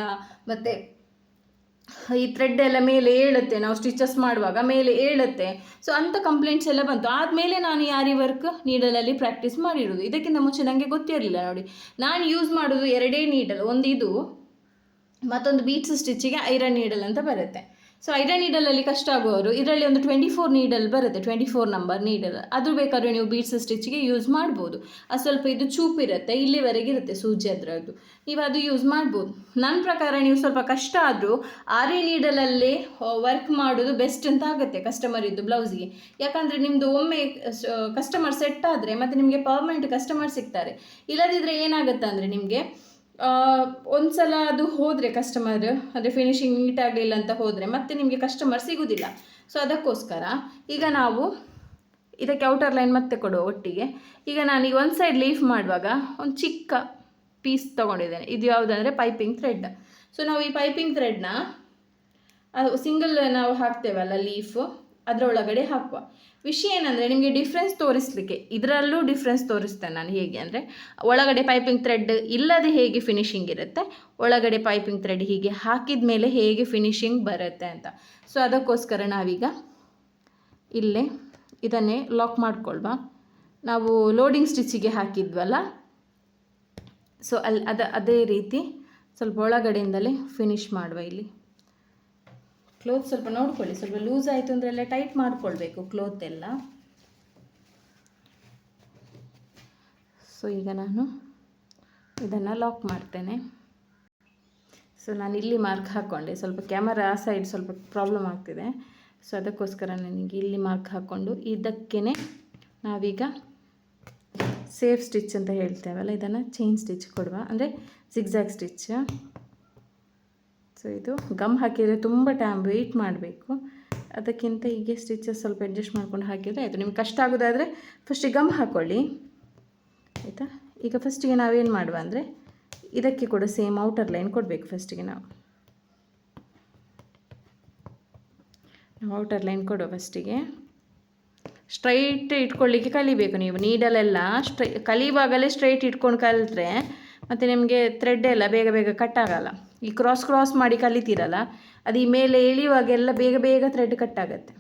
ಮತ್ತು ಈ ಥ್ರೆಡ್ ಎಲ್ಲ ಮೇಲೆ ಏಳುತ್ತೆ, ನಾವು ಸ್ಟಿಚಸ್ ಮಾಡುವಾಗ ಮೇಲೆ ಏಳುತ್ತೆ. ಸೊ ಅಂಥ ಕಂಪ್ಲೇಂಟ್ಸ್ ಎಲ್ಲ ಬಂತು. ಆದಮೇಲೆ ನಾನು ಈ ಆರಿ ವರ್ಕ್ ನೀಡಲಲ್ಲಿ ಪ್ರಾಕ್ಟೀಸ್ ಮಾಡಿರೋದು. ಇದಕ್ಕಿಂತ ಮುಂಚೆ ನನಗೆ ಗೊತ್ತಿರಲಿಲ್ಲ. ನೋಡಿ, ನಾನು ಯೂಸ್ ಮಾಡೋದು 2 ನೀಡಲ್, ಒಂದು ಇದು ಮತ್ತೊಂದು ಬೀಟ್ಸ್ ಸ್ಟಿಚ್ಚಿಗೆ ಐರನ್ ನೀಡಲ್ ಅಂತ ಬರುತ್ತೆ. ಸೊ ಐರನ್ ನೀಡಲಲ್ಲಿ ಕಷ್ಟ ಆಗುವವರು ಇದರಲ್ಲಿ ಒಂದು 24 ನೀಡಲ್ ಬರುತ್ತೆ, 24 ನಂಬರ್ ನೀಡಲ್. ಅದು ಬೇಕಾದರೆ ನೀವು ಬೀಟ್ಸ್ ಸ್ಟಿಚ್ಗೆ ಯೂಸ್ ಮಾಡ್ಬೋದು. ಅದು ಸ್ವಲ್ಪ ಇದು ಚೂಪಿರುತ್ತೆ, ಇಲ್ಲಿವರೆಗೆ ಇರುತ್ತೆ ಸೂಜಿ ಅದರದ್ದು, ನೀವು ಅದು ಯೂಸ್ ಮಾಡ್ಬೋದು. ನನ್ನ ಪ್ರಕಾರ ನೀವು ಸ್ವಲ್ಪ ಕಷ್ಟ ಆದರೂ ಆರಿ ನೀಡಲಲ್ಲೇ ವರ್ಕ್ ಮಾಡೋದು ಬೆಸ್ಟ್ ಅಂತ ಆಗುತ್ತೆ ಕಸ್ಟಮರ್ ಇದ್ದು ಬ್ಲೌಸಿಗೆ. ಯಾಕಂದರೆ ನಿಮ್ಮದು ಒಮ್ಮೆ ಕಸ್ಟಮರ್ ಸೆಟ್ ಆದರೆ ಮತ್ತು ನಿಮಗೆ ಪರ್ಮನೆಂಟ್ ಕಸ್ಟಮರ್ ಸಿಗ್ತಾರೆ. ಇಲ್ಲದಿದ್ದರೆ ಏನಾಗುತ್ತೆ ಅಂದರೆ ನಿಮಗೆ ಒಂದು ಸಲ ಅದು ಹೋದರೆ ಕಸ್ಟಮರ್, ಅಂದರೆ ಫಿನಿಶಿಂಗ್ ನೀಟ್ ಆಗಲಿಲ್ಲ ಅಂತ ಹೋದರೆ ಮತ್ತೆ ನಿಮಗೆ ಕಸ್ಟಮರ್ ಸಿಗೋದಿಲ್ಲ. ಸೊ ಅದಕ್ಕೋಸ್ಕರ ಈಗ ನಾವು ಇದಕ್ಕೆ ಔಟರ್ ಲೈನ್ ಮತ್ತೆ ಕೊಡುವ ಒಟ್ಟಿಗೆ. ಈಗ ನಾನೀಗ ಒಂದು ಸೈಡ್ ಲೀಫ್ ಮಾಡುವಾಗ ಒಂದು ಚಿಕ್ಕ ಪೀಸ್ ತೊಗೊಂಡಿದ್ದೇನೆ. ಇದು ಯಾವುದಂದರೆ ಪೈಪಿಂಗ್ ಥ್ರೆಡ್. ಸೊ ನಾವು ಈ ಪೈಪಿಂಗ್ ಥ್ರೆಡ್ನ ಸಿಂಗಲ್ ನಾವು ಹಾಕ್ತೇವಲ್ಲ ಲೀಫ್, ಅದರೊಳಗಡೆ ಹಾಕುವ. ವಿಷಯ ಏನಂದರೆ ನಿಮಗೆ ಡಿಫ್ರೆನ್ಸ್ ತೋರಿಸಲಿಕ್ಕೆ, ಇದರಲ್ಲೂ ಡಿಫ್ರೆನ್ಸ್ ತೋರಿಸ್ತೇನೆ ನಾನು. ಹೇಗೆ ಅಂದರೆ ಒಳಗಡೆ ಪೈಪಿಂಗ್ ಥ್ರೆಡ್ ಇಲ್ಲದೆ ಹೇಗೆ ಫಿನಿಶಿಂಗ್ ಇರುತ್ತೆ, ಒಳಗಡೆ ಪೈಪಿಂಗ್ ಥ್ರೆಡ್ ಹೀಗೆ ಹಾಕಿದ ಮೇಲೆ ಹೇಗೆ ಫಿನಿಶಿಂಗ್ ಬರುತ್ತೆ ಅಂತ. ಸೊ ಅದಕ್ಕೋಸ್ಕರ ನಾವೀಗ ಇಲ್ಲೇ ಇದನ್ನೇ ಲಾಕ್ ಮಾಡ್ಕೊಳ್ವಾ. ನಾವು ಲೋಡಿಂಗ್ ಸ್ಟಿಚ್ಚಿಗೆ ಹಾಕಿದ್ವಲ್ಲ, ಸೊ ಅದೇ ರೀತಿ ಸ್ವಲ್ಪ ಒಳಗಡೆಯಿಂದಲೇ ಫಿನಿಶ್ ಮಾಡುವ. ಇಲ್ಲಿ ಕ್ಲೋತ್ ಸ್ವಲ್ಪ ನೋಡ್ಕೊಳ್ಳಿ, ಸ್ವಲ್ಪ ಲೂಸ್ ಆಯಿತು ಅಂದರೆ ಎಲ್ಲ ಟೈಟ್ ಮಾಡ್ಕೊಳ್ಬೇಕು ಕ್ಲೋತ್ ಎಲ್ಲ. ಸೊ ಈಗ ನಾನು ಇದನ್ನು ಲಾಕ್ ಮಾಡ್ತೇನೆ. ಸೊ ನಾನು ಇಲ್ಲಿ ಮಾರ್ಕ್ ಹಾಕ್ಕೊಂಡೆ, ಸ್ವಲ್ಪ ಕ್ಯಾಮರಾ ಸೈಡ್ ಸ್ವಲ್ಪ ಪ್ರಾಬ್ಲಮ್ ಆಗ್ತಿದೆ. ಸೊ ಅದಕ್ಕೋಸ್ಕರ ನನಗೆ ಇಲ್ಲಿ ಮಾರ್ಕ್ ಹಾಕ್ಕೊಂಡು ಇದಕ್ಕೇ ನಾವೀಗ ಸೇಫ್ ಸ್ಟಿಚ್ ಅಂತ ಹೇಳ್ತೇವಲ್ಲ, ಇದನ್ನು ಚೈನ್ ಸ್ಟಿಚ್ ಕೊಡುವ, ಅಂದರೆ ಜಿಗ್ಜ್ಯಾಗ್ ಸ್ಟಿಚ್. ಸೊ ಇದು ಗಮ್ ಹಾಕಿದರೆ ತುಂಬ ಟೈಮ್ ವೆಯ್ಟ್ ಮಾಡಬೇಕು, ಅದಕ್ಕಿಂತ ಹೀಗೆ ಸ್ಟಿಚಸ್ ಸ್ವಲ್ಪ ಅಡ್ಜಸ್ಟ್ ಮಾಡ್ಕೊಂಡು ಹಾಕಿದರೆ ಆಯಿತು. ನಿಮ್ಗೆ ಕಷ್ಟ ಆಗೋದಾದರೆ ಫಸ್ಟಿಗೆ ಗಮ್ ಹಾಕ್ಕೊಳ್ಳಿ, ಆಯಿತಾ. ಈಗ ಫಸ್ಟಿಗೆ ನಾವೇನು ಮಾಡುವ ಅಂದರೆ ಇದಕ್ಕೆ ಕೂಡ ಸೇಮ್ ಔಟರ್ ಲೈನ್ ಕೊಡಬೇಕು. ಫಸ್ಟಿಗೆ ನಾವು ಔಟರ್ ಲೈನ್ ಕೊಡುವ. ಫಸ್ಟಿಗೆ ಸ್ಟ್ರೈಟ್ ಇಟ್ಕೊಳ್ಳಿಕ್ಕೆ ಕಲಿಬೇಕು ನೀವು. ನೀಡಲೆಲ್ಲ ಕಲಿಯುವಾಗಲೇ ಸ್ಟ್ರೈಟ್ ಇಟ್ಕೊಂಡು ಕಲಿತ್ರೆ ಮತ್ತು ನಿಮಗೆ ಥ್ರೆಡ್ ಎಲ್ಲ ಬೇಗ ಕಟ್ ಆಗಲ್ಲ. ಈ ಕ್ರಾಸ್ ಮಾಡಿ ಕಲಿತೀರಲ್ಲ, ಅದು ಈ ಮೇಲೆ ಎಳೆಯುವಾಗೆಲ್ಲ ಬೇಗ ಥ್ರೆಡ್ ಕಟ್ ಆಗುತ್ತೆ.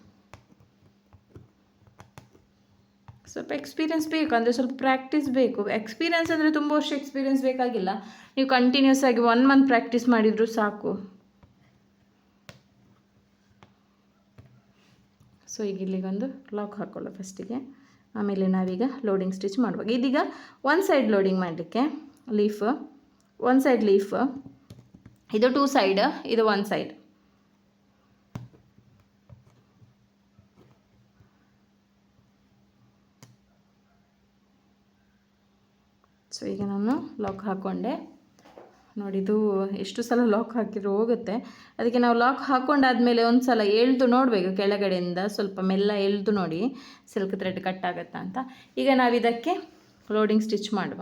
ಸ್ವಲ್ಪ ಎಕ್ಸ್ಪೀರಿಯೆನ್ಸ್ ಬೇಕು, ಅಂದರೆ ಸ್ವಲ್ಪ ಪ್ರಾಕ್ಟೀಸ್ ಬೇಕು. ಎಕ್ಸ್ಪೀರಿಯೆನ್ಸ್ ಅಂದರೆ ತುಂಬ ವರ್ಷ ಎಕ್ಸ್ಪೀರಿಯೆನ್ಸ್ ಬೇಕಾಗಿಲ್ಲ, ನೀವು ಕಂಟಿನ್ಯೂಸ್ ಆಗಿ 1 ಮಂತ್ ಪ್ರಾಕ್ಟೀಸ್ ಮಾಡಿದರೂ ಸಾಕು. ಸೊ ಈಗ ಇಲ್ಲಿಗೊಂದು ಲಾಕ್ ಹಾಕ್ಕೊಳ್ಳೋ ಫಸ್ಟಿಗೆ. ಆಮೇಲೆ ನಾವೀಗ ಲೋಡಿಂಗ್ ಸ್ಟಿಚ್ ಮಾಡುವಾಗ ಇದೀಗ ಒಂದು ಸೈಡ್ ಲೋಡಿಂಗ್ ಮಾಡಲಿಕ್ಕೆ ಲೀಫ್, ಒಂದು ಸೈಡ್ ಲೀಫ್, ಇದು 2 ಸೈಡ್, ಇದು 1 ಸೈಡ್. ಸೊ ಈಗ ನಾನು ಲಾಕ್ ಹಾಕ್ಕೊಂಡೆ. ನೋಡಿ, ಇದು ಎಷ್ಟು ಸಲ ಲಾಕ್ ಹಾಕಿದ್ರು ಹೋಗುತ್ತೆ. ಅದಕ್ಕೆ ನಾವು ಲಾಕ್ ಹಾಕ್ಕೊಂಡಾದ್ಮೇಲೆ ಒಂದು ಸಲ ಎಳೆದು ನೋಡಬೇಕು, ಕೆಳಗಡೆಯಿಂದ ಸ್ವಲ್ಪ ಮೆಲ್ಲ ಎಳೆದು ನೋಡಿ ಸಿಲ್ಕ್ ಥ್ರೆಡ್ ಕಟ್ ಆಗುತ್ತಾ ಅಂತ. ಈಗ ನಾವಿದಕ್ಕೆ ಲೋಡಿಂಗ್ ಸ್ಟಿಚ್ ಮಾಡುವ.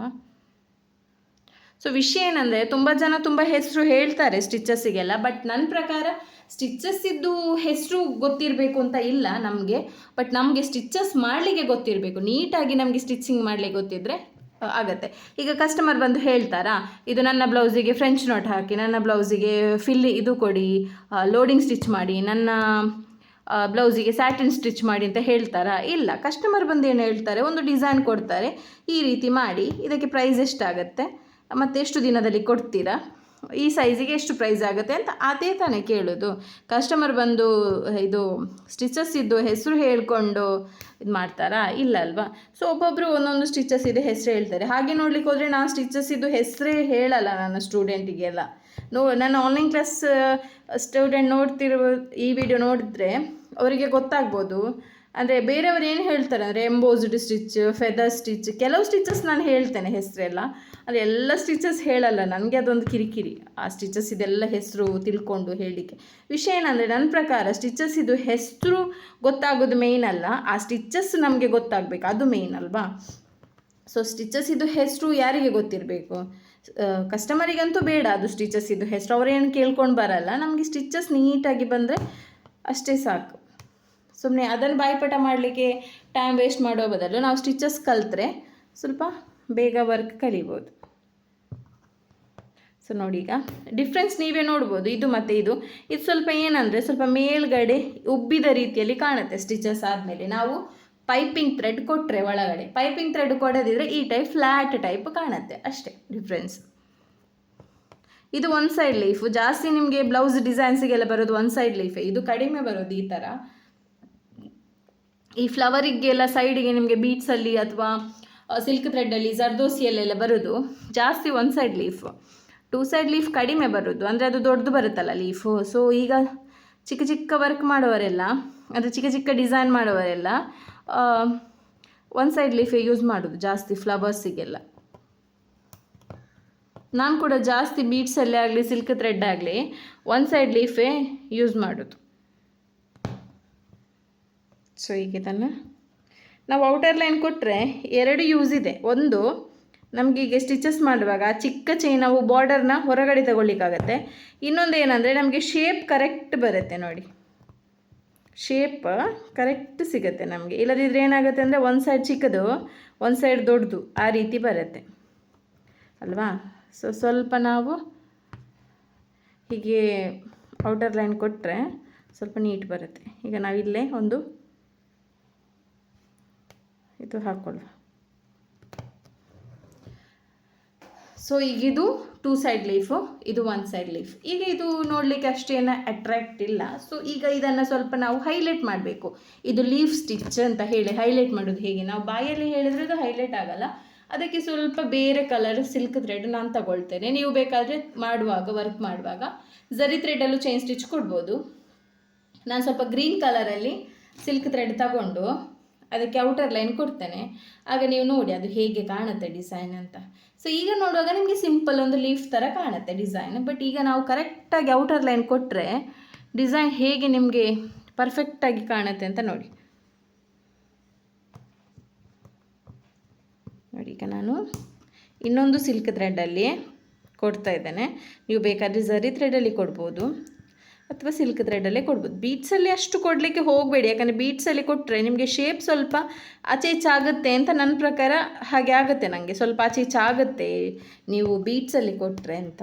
ಸೊ ವಿಷಯ ಏನಂದರೆ ತುಂಬ ಜನ ತುಂಬ ಹೆಸರು ಹೇಳ್ತಾರೆ ಸ್ಟಿಚಸ್ಸಿಗೆಲ್ಲ, ಬಟ್ ನನ್ನ ಪ್ರಕಾರ ಸ್ಟಿಚಸ್ಸಿದ್ದು ಹೆಸರು ಗೊತ್ತಿರಬೇಕು ಅಂತ ಇಲ್ಲ ನಮಗೆ, ಬಟ್ ನಮಗೆ ಸ್ಟಿಚಸ್ ಮಾಡಲಿಕ್ಕೆ ಗೊತ್ತಿರಬೇಕು. ನೀಟಾಗಿ ನಮಗೆ ಸ್ಟಿಚಿಂಗ್ ಮಾಡಲಿಕ್ಕೆ ಗೊತ್ತಿದ್ದರೆ ಆಗತ್ತೆ. ಈಗ ಕಸ್ಟಮರ್ ಬಂದು ಹೇಳ್ತಾರಾ, ಇದು ನನ್ನ ಬ್ಲೌಸಿಗೆ ಫ್ರೆಂಚ್ ನೋಟ್ ಹಾಕಿ, ನನ್ನ ಬ್ಲೌಸಿಗೆ ಇದು ಕೊಡಿ, ಲೋಡಿಂಗ್ ಸ್ಟಿಚ್ ಮಾಡಿ, ನನ್ನ ಬ್ಲೌಸಿಗೆ ಸ್ಯಾಟಿನ್ ಸ್ಟಿಚ್ ಮಾಡಿ ಅಂತ ಹೇಳ್ತಾರಾ? ಇಲ್ಲ. ಕಸ್ಟಮರ್ ಬಂದು ಏನು ಹೇಳ್ತಾರೆ, ಒಂದು ಡಿಸೈನ್ ಕೊಡ್ತಾರೆ, ಈ ರೀತಿ ಮಾಡಿ, ಇದಕ್ಕೆ ಪ್ರೈಸ್ ಎಷ್ಟಾಗುತ್ತೆ ಮತ್ತು ಎಷ್ಟು ದಿನದಲ್ಲಿ ಕೊಡ್ತೀರಾ, ಈ ಸೈಜಿಗೆ ಎಷ್ಟು ಪ್ರೈಸ್ ಆಗುತ್ತೆ ಅಂತ ಅದೇ ತಾನೇ ಕೇಳೋದು. ಕಸ್ಟಮರ್ ಬಂದು ಇದು ಸ್ಟಿಚಸ್ ಇದ್ದು ಹೆಸರು ಹೇಳ್ಕೊಂಡು ಇದು ಮಾಡ್ತಾರಾ? ಇಲ್ಲ ಅಲ್ವಾ. ಸೊ ಒಬ್ಬೊಬ್ಬರು ಒಂದೊಂದು ಸ್ಟಿಚಸ್ ಇದೆ ಹೆಸರು ಹೇಳ್ತಾರೆ. ಹಾಗೆ ನೋಡ್ಲಿಕ್ಕೆ ಹೋದರೆ ನಾನು ಸ್ಟಿಚಸ್ ಇದ್ದು ಹೆಸರೇ ಹೇಳಲ್ಲ ನನ್ನ ಸ್ಟೂಡೆಂಟಿಗೆಲ್ಲ. ನನ್ನ ಆನ್ಲೈನ್ ಕ್ಲಾಸ್ ಸ್ಟೂಡೆಂಟ್ ನೋಡ್ತಿರೋ ಈ ವಿಡಿಯೋ ನೋಡಿದ್ರೆ ಅವರಿಗೆ ಗೊತ್ತಾಗ್ಬೋದು. ಅಂದರೆ ಬೇರೆಯವರು ಏನು ಹೇಳ್ತಾರೆ ಅಂದರೆ ಎಂಬೋಸ್ಡ್ ಸ್ಟಿಚ್, ಫೆದರ್ ಸ್ಟಿಚ್, ಕೆಲವು ಸ್ಟಿಚಸ್ ನಾನು ಹೇಳ್ತೇನೆ ಹೆಸರೆಲ್ಲ, ಅಂದರೆ ಎಲ್ಲ ಸ್ಟಿಚಸ್ ಹೇಳಲ್ಲ. ನನಗೆ ಅದೊಂದು ಕಿರಿಕಿರಿ, ಆ ಸ್ಟಿಚಸ್ ಇದೆಲ್ಲ ಹೆಸರು ತಿಳ್ಕೊಂಡು ಹೇಳಲಿಕ್ಕೆ. ವಿಷಯ ಏನಂದರೆ ನನ್ನ ಪ್ರಕಾರ ಸ್ಟಿಚಸ್ ಇದು ಹೆಸರು ಗೊತ್ತಾಗೋದು ಮೇಯ್ನ್ ಅಲ್ಲ, ಆ ಸ್ಟಿಚಸ್ ನಮಗೆ ಗೊತ್ತಾಗಬೇಕು, ಅದು ಮೇಯ್ನ್ ಅಲ್ವಾ. ಸೊ ಸ್ಟಿಚಸ್ ಇದು ಹೆಸರು ಯಾರಿಗೆ ಗೊತ್ತಿರಬೇಕು? ಕಸ್ಟಮರಿಗಂತೂ ಬೇಡ ಅದು ಸ್ಟಿಚಸ್ ಇದು ಹೆಸರು, ಅವರೇನು ಕೇಳ್ಕೊಂಡು ಬರಲ್ಲ. ನಮಗೆ ಸ್ಟಿಚಸ್ ನೀಟಾಗಿ ಬಂದರೆ ಅಷ್ಟೇ ಸಾಕು. ಸುಮ್ಮನೆ ಅದನ್ನು ಬಾಯ್ಪಾಠ ಮಾಡಲಿಕ್ಕೆ ಟೈಮ್ ವೇಸ್ಟ್ ಮಾಡೋ ಬದಲು ನಾವು ಸ್ಟಿಚಸ್ ಕಲಿತ್ರೆ ಸ್ವಲ್ಪ ಬೇಗ ವರ್ಕ್ ಕಲಿಬೋದು. ಸೊ ನೋಡಿ, ಈಗ ಡಿಫ್ರೆನ್ಸ್ ನೀವೇ ನೋಡ್ಬೋದು. ಇದು ಮತ್ತು ಇದು ಸ್ವಲ್ಪ ಏನಂದರೆ ಸ್ವಲ್ಪ ಮೇಲ್ಗಡೆ ಉಬ್ಬಿದ ರೀತಿಯಲ್ಲಿ ಕಾಣುತ್ತೆ. ಸ್ಟಿಚಸ್ ಆದಮೇಲೆ ನಾವು ಪೈಪಿಂಗ್ ಥ್ರೆಡ್ ಕೊಟ್ಟರೆ ಒಳಗಡೆ, ಪೈಪಿಂಗ್ ಥ್ರೆಡ್ ಕೊಡೋದಿದ್ರೆ ಈ ಟೈಪ್ ಫ್ಲ್ಯಾಟ್ ಟೈಪ್ ಕಾಣುತ್ತೆ, ಅಷ್ಟೇ ಡಿಫ್ರೆನ್ಸ್. ಇದು ಒನ್ ಸೈಡ್ ಲೀಫು. ಜಾಸ್ತಿ ನಿಮಗೆ ಬ್ಲೌಸ್ ಡಿಸೈನ್ಸಿಗೆಲ್ಲ ಬರೋದು ಒನ್ ಸೈಡ್ ಲೀಫೇ. ಇದು ಕಡಿಮೆ ಬರೋದು ಈ ಥರ. ಈ ಫ್ಲವರಿಗೆಲ್ಲ ಸೈಡಿಗೆ ನಿಮಗೆ ಬೀಟ್ಸಲ್ಲಿ ಅಥವಾ ಸಿಲ್ಕ್ ಥ್ರೆಡ್ಡಲ್ಲಿ ಜರ್ದೋಸಿಯಲ್ಲೆಲ್ಲ ಬರೋದು ಜಾಸ್ತಿ one side leaf. Two side leaf ಕಡಿಮೆ ಬರೋದು, ಅಂದರೆ ಅದು ದೊಡ್ಡದು ಬರುತ್ತಲ್ಲ ಲೀಫು. ಸೊ ಈಗ ಚಿಕ್ಕ ಚಿಕ್ಕ ವರ್ಕ್ ಮಾಡೋವರೆಲ್ಲ, ಅಂದರೆ ಚಿಕ್ಕ ಚಿಕ್ಕ ಡಿಸೈನ್ ಮಾಡೋವರೆಲ್ಲ ಒನ್ ಸೈಡ್ ಲೀಫೇ ಯೂಸ್ ಮಾಡೋದು ಜಾಸ್ತಿ ಫ್ಲವರ್ಸಿಗೆಲ್ಲ. ನಾನು ಕೂಡ ಜಾಸ್ತಿ ಬೀಟ್ಸಲ್ಲೇ ಆಗಲಿ ಸಿಲ್ಕ್ ಥ್ರೆಡ್ ಆಗಲಿ ಒನ್ ಸೈಡ್ ಲೀಫೇ ಯೂಸ್ ಮಾಡೋದು. ಸೊ ಈಗ ಇದನ್ನು ನಾವು ಔಟರ್ ಲೈನ್ ಕೊಟ್ಟರೆ ಎರಡು ಯೂಸ್ ಇದೆ. ಒಂದು, ನಮಗೀಗ ಸ್ಟಿಚಸ್ ಮಾಡುವಾಗ ಚಿಕ್ಕ ಚೈನ್ ನಾವು ಬಾರ್ಡರ್ನ ಹೊರಗಡೆ ತಗೊಳ್ಳಿಕ್ಕಾಗತ್ತೆ. ಇನ್ನೊಂದು ಏನಂದರೆ ನಮಗೆ ಶೇಪ್ ಕರೆಕ್ಟ್ ಬರುತ್ತೆ. ನೋಡಿ, ಶೇಪ್ ಕರೆಕ್ಟ್ ಸಿಗುತ್ತೆ ನಮಗೆ. ಇಲ್ಲದಿದ್ದರೆ ಏನಾಗುತ್ತೆ ಅಂದರೆ ಒಂದು ಸೈಡ್ ಚಿಕ್ಕದು ಒಂದು ಸೈಡ್ ದೊಡ್ಡದು ಆ ರೀತಿ ಬರುತ್ತೆ ಅಲ್ವಾ. ಸೊ ಸ್ವಲ್ಪ ನಾವು ಹೀಗೆ ಔಟರ್ ಲೈನ್ ಕೊಟ್ಟರೆ ಸ್ವಲ್ಪ ನೀಟ್ ಬರುತ್ತೆ. ಈಗ ನಾವಿಲ್ಲೇ ಒಂದು ಇದು ಹಾಕ್ಕೊಳ್ಳುವ. ಸೊ ಈಗ ಇದು ಟೂ ಸೈಡ್ ಲೀಫು, ಇದು ಒನ್ ಸೈಡ್ ಲೀಫ್. ಈಗ ಇದು ನೋಡಲಿಕ್ಕೆ ಅಷ್ಟೇನು ಅಟ್ರಾಕ್ಟ್ ಇಲ್ಲ. ಸೊ ಈಗ ಇದನ್ನು ಸ್ವಲ್ಪ ನಾವು ಹೈಲೈಟ್ ಮಾಡಬೇಕು. ಇದು ಲೀಫ್ ಸ್ಟಿಚ್ ಅಂತ ಹೇಳಿ ಹೈಲೈಟ್ ಮಾಡೋದು ಹೇಗೆ? ನಾವು ಬಾಯಲ್ಲಿ ಹೇಳಿದ್ರೆ ಅದು ಹೈಲೈಟ್ ಆಗಲ್ಲ. ಅದಕ್ಕೆ ಸ್ವಲ್ಪ ಬೇರೆ ಕಲರ್ ಸಿಲ್ಕ್ ಥ್ರೆಡ್ ನಾನು ತಗೊಳ್ತೇನೆ. ನೀವು ಬೇಕಾದರೆ ಮಾಡುವಾಗ ವರ್ಕ್ ಮಾಡುವಾಗ ಝರಿ ಥ್ರೆಡಲ್ಲೂ ಚೈನ್ ಸ್ಟಿಚ್ ಕೊಡ್ಬೋದು. ನಾನು ಸ್ವಲ್ಪ ಗ್ರೀನ್ ಕಲರಲ್ಲಿ ಸಿಲ್ಕ್ ಥ್ರೆಡ್ ತಗೊಂಡು ಅದಕ್ಕೆ ಔಟರ್ ಲೈನ್ ಕೊಡ್ತೇನೆ. ಆಗ ನೀವು ನೋಡಿ ಅದು ಹೇಗೆ ಕಾಣುತ್ತೆ ಡಿಸೈನ್ ಅಂತ. ಸೊ ಈಗ ನೋಡುವಾಗ ನಿಮಗೆ ಸಿಂಪಲ್ ಒಂದು ಲೀಫ್ ಥರ ಕಾಣುತ್ತೆ ಡಿಸೈನ್. ಬಟ್ ಈಗ ನಾವು ಕರೆಕ್ಟಾಗಿ ಔಟರ್ ಲೈನ್ ಕೊಟ್ಟರೆ ಡಿಸೈನ್ ಹೇಗೆ ನಿಮಗೆ ಪರ್ಫೆಕ್ಟಾಗಿ ಕಾಣುತ್ತೆ ಅಂತ ನೋಡಿ. ನೋಡಿ, ಈಗ ನಾನು ಇನ್ನೊಂದು ಸಿಲ್ಕ್ ಥ್ರೆಡ್ಡಲ್ಲಿ ಕೊಡ್ತಾ ಇದ್ದೇನೆ. ನೀವು ಬೇಕಾದರೆ ಝರಿ ಥ್ರೆಡಲ್ಲಿ ಕೊಡ್ಬೋದು ಅಥವಾ ಸಿಲ್ಕ್ ಥ್ರೆಡಲ್ಲೇ ಕೊಡ್ಬೋದು. ಬೀಟ್ಸಲ್ಲಿ ಅಷ್ಟು ಕೊಡಲಿಕ್ಕೆ ಹೋಗಬೇಡಿ, ಯಾಕಂದರೆ ಬೀಟ್ಸಲ್ಲಿ ಕೊಟ್ಟರೆ ನಿಮಗೆ ಶೇಪ್ ಸ್ವಲ್ಪ ಆಚೆ ಈಚೆ ಆಗುತ್ತೆ ಅಂತ ನನ್ನ ಪ್ರಕಾರ. ಹಾಗೆ ಆಗುತ್ತೆ, ನನಗೆ ಸ್ವಲ್ಪ ಆಚೆ ಈಚೆ ಆಗುತ್ತೆ ನೀವು ಬೀಟ್ಸಲ್ಲಿ ಕೊಟ್ಟರೆ ಅಂತ.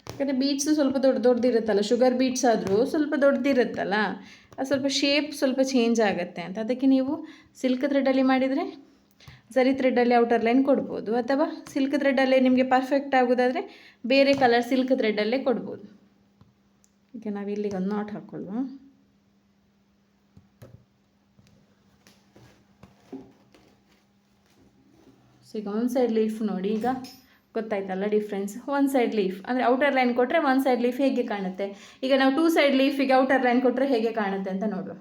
ಯಾಕಂದರೆ ಬೀಟ್ಸು ಸ್ವಲ್ಪ ದೊಡ್ಡದಿರುತ್ತಲ್ಲ, ಶುಗರ್ ಬೀಟ್ಸ್ ಆದರೂ ಸ್ವಲ್ಪ ದೊಡ್ಡದಿರುತ್ತಲ್ಲ, ಅದು ಸ್ವಲ್ಪ ಶೇಪ್ ಸ್ವಲ್ಪ ಚೇಂಜ್ ಆಗುತ್ತೆ ಅಂತ. ಅದಕ್ಕೆ ನೀವು ಸಿಲ್ಕ್ ಥ್ರೆಡಲ್ಲಿ ಮಾಡಿದರೆ ಝರಿ ಥ್ರೆಡ್ಡಲ್ಲಿ ಔಟರ್ ಲೈನ್ ಕೊಡ್ಬೋದು, ಅಥವಾ ಸಿಲ್ಕ್ ಥ್ರೆಡ್ಡಲ್ಲೇ ನಿಮಗೆ ಪರ್ಫೆಕ್ಟ್ ಆಗೋದಾದರೆ ಬೇರೆ ಕಲರ್ ಸಿಲ್ಕ್ ಥ್ರೆಡ್ಡಲ್ಲೇ ಕೊಡ್ಬೋದು. ಈಗ ನಾವು ಇಲ್ಲಿಗೆ ಒಂದು ನಾಟ್ ಹಾಕ್ಕೊಳ್ಳುವ. ಸೊ ಈಗ ಒನ್ ಸೈಡ್ ಲೀಫ್ ನೋಡಿ, ಈಗ ಗೊತ್ತಾಯ್ತಲ್ಲ ಡಿಫ್ರೆನ್ಸ್. ಒನ್ ಸೈಡ್ ಲೀಫ್ ಅಂದರೆ ಔಟರ್ ಲೈನ್ ಕೊಟ್ಟರೆ ಒನ್ ಸೈಡ್ ಲೀಫ್ ಹೇಗೆ ಕಾಣುತ್ತೆ. ಈಗ ನಾವು ಟೂ ಸೈಡ್ ಲೀಫಿಗೆ ಔಟರ್ ಲೈನ್ ಕೊಟ್ಟರೆ ಹೇಗೆ ಕಾಣುತ್ತೆ ಅಂತ ನೋಡುವ.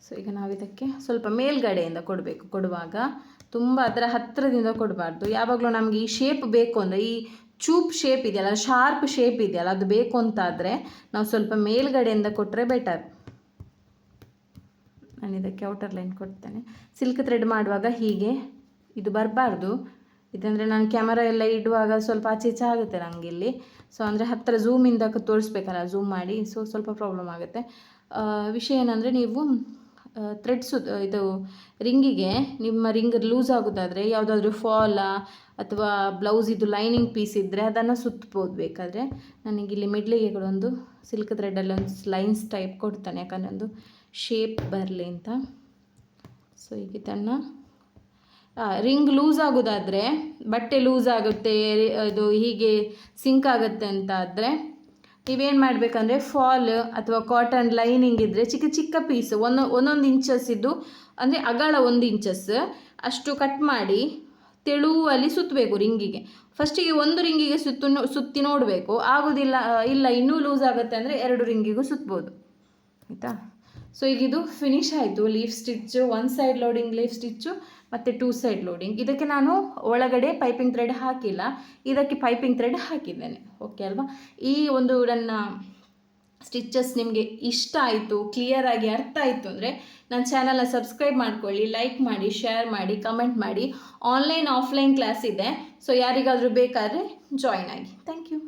ಸೊ ಈಗ ನಾವು ಇದಕ್ಕೆ ಸ್ವಲ್ಪ ಮೇಲ್ಗಡೆಯಿಂದ ಕೊಡಬೇಕು. ಕೊಡುವಾಗ ತುಂಬ ಅದರ ಹತ್ತಿರದಿಂದ ಕೊಡಬಾರ್ದು. ಯಾವಾಗಲೂ ನಮಗೆ ಈ ಶೇಪ್ ಬೇಕು ಅಂದರೆ, ಈ ಚೂಪ್ ಶೇಪ್ ಇದೆಯಲ್ಲ, ಶಾರ್ಪ್ ಶೇಪ್ ಇದೆಯಲ್ಲ, ಅದು ಬೇಕು ಅಂತಾದರೆ ನಾವು ಸ್ವಲ್ಪ ಮೇಲ್ಗಡೆಯಿಂದ ಕೊಟ್ಟರೆ ಬೆಟರ್. ನಾನು ಇದಕ್ಕೆ ಔಟರ್ ಲೈನ್ ಕೊಡ್ತೇನೆ. ಸಿಲ್ಕ್ ಥ್ರೆಡ್ ಮಾಡುವಾಗ ಹೀಗೆ ಇದು ಬರಬಾರ್ದು. ಇದಂದರೆ ನಾನು ಕ್ಯಾಮರಾ ಎಲ್ಲ ಇಡುವಾಗ ಸ್ವಲ್ಪ ಆಚೆ ಈಚೆ ಆಗುತ್ತೆ ನನಗೆ ಇಲ್ಲಿ. ಸೊ ಅಂದರೆ ಹತ್ತಿರ ಝೂಮಿಂದ ತೋರಿಸ್ಬೇಕಲ್ಲ, ಝೂಮ್ ಮಾಡಿ. ಸೊ ಸ್ವಲ್ಪ ಪ್ರಾಬ್ಲಮ್ ಆಗುತ್ತೆ. ವಿಷಯ ಏನಂದರೆ, ನೀವು ಥ್ರೆಡ್ಸು ಇದು ರಿಂಗಿಗೆ ನಿಮ್ಮ ರಿಂಗ್ ಲೂಸ್ ಆಗೋದಾದರೆ ಯಾವುದಾದ್ರೂ ಫಾಲ ಅಥವಾ ಬ್ಲೌಸ್ ಇದು ಲೈನಿಂಗ್ ಪೀಸ್ ಇದ್ದರೆ ಅದನ್ನು ಸುತ್ತಬೋದು ಬೇಕಾದರೆ. ನನಗಿಲ್ಲಿ ಮಿಡ್ಲಿಗೆ ಕೂಡ ಒಂದು ಸಿಲ್ಕ್ ಥ್ರೆಡಲ್ಲಿ ಒಂದು ಲೈನ್ಸ್ ಟೈಪ್ ಕೊಡ್ತಾನೆ, ಯಾಕಂದರೆ ಒಂದು ಶೇಪ್ ಬರಲಿ ಅಂತ. ಸೊ ಈಗ ಇದನ್ನು ರಿಂಗ್ ಲೂಸ್ ಆಗೋದಾದರೆ, ಬಟ್ಟೆ ಲೂಸ್ ಆಗುತ್ತೆ, ಇದು ಹೀಗೆ ಸಿಂಕ್ ಆಗುತ್ತೆ ಅಂತ ಆದರೆ ನೀವೇನು ಮಾಡಬೇಕಂದ್ರೆ, ಫಾಲ್ ಅಥವಾ ಕಾಟನ್ ಲೈನಿಂಗ್ ಇದ್ದರೆ ಚಿಕ್ಕ ಚಿಕ್ಕ ಪೀಸ್ ಒಂದೊಂದು ಇಂಚಸ್ ಇದ್ದು, ಅಂದರೆ ಅಗಲ 1 ಇಂಚಸ್ ಅಷ್ಟು ಕಟ್ ಮಾಡಿ ತೆಳುವಲ್ಲಿ ಸುತ್ತಬೇಕು ರಿಂಗಿಗೆ. ಫಸ್ಟಿಗೆ ಒಂದು ರಿಂಗಿಗೆ ಸುತ್ತಿ ನೋಡಬೇಕು. ಆಗೋದಿಲ್ಲ, ಇಲ್ಲ ಇನ್ನೂ ಲೂಸ್ ಆಗುತ್ತೆ ಅಂದರೆ 2 ರಿಂಗಿಗೂ ಸುತ್ತಬೋದು, ಆಯಿತಾ. ಸೊ ಈಗ ಇದು ಫಿನಿಶ್ ಆಯಿತು. Leaf stitch, one side loading leaf stitch ಮತ್ತು 2 ಸೈಡ್ ಲೋಡಿಂಗ್. ಇದಕ್ಕೆ ನಾನು ಒಳಗಡೆ ಪೈಪಿಂಗ್ ಥ್ರೆಡ್ ಹಾಕಿಲ್ಲ, ಇದಕ್ಕೆ ಪೈಪಿಂಗ್ ಥ್ರೆಡ್ ಹಾಕಿದ್ದೇನೆ. ಓಕೆ ಅಲ್ವಾ. ಈ ಒಂದು ನನ್ನ ಸ್ಟಿಚಸ್ ನಿಮಗೆ ಇಷ್ಟ ಆಯಿತು, ಕ್ಲಿಯರಾಗಿ ಅರ್ಥ ಆಯಿತು ಅಂದರೆ ನನ್ನ ಚಾನಲ್ನ ಸಬ್ಸ್ಕ್ರೈಬ್ ಮಾಡ್ಕೊಳ್ಳಿ, ಲೈಕ್ ಮಾಡಿ, ಶೇರ್ ಮಾಡಿ, ಕಮೆಂಟ್ ಮಾಡಿ. ಆನ್ಲೈನ್ ಆಫ್ಲೈನ್ ಕ್ಲಾಸ್ ಇದೆ, ಸೊ ಯಾರಿಗಾದರೂ ಬೇಕಾದರೆ ಜಾಯ್ನ್ ಆಗಿ. Thank you.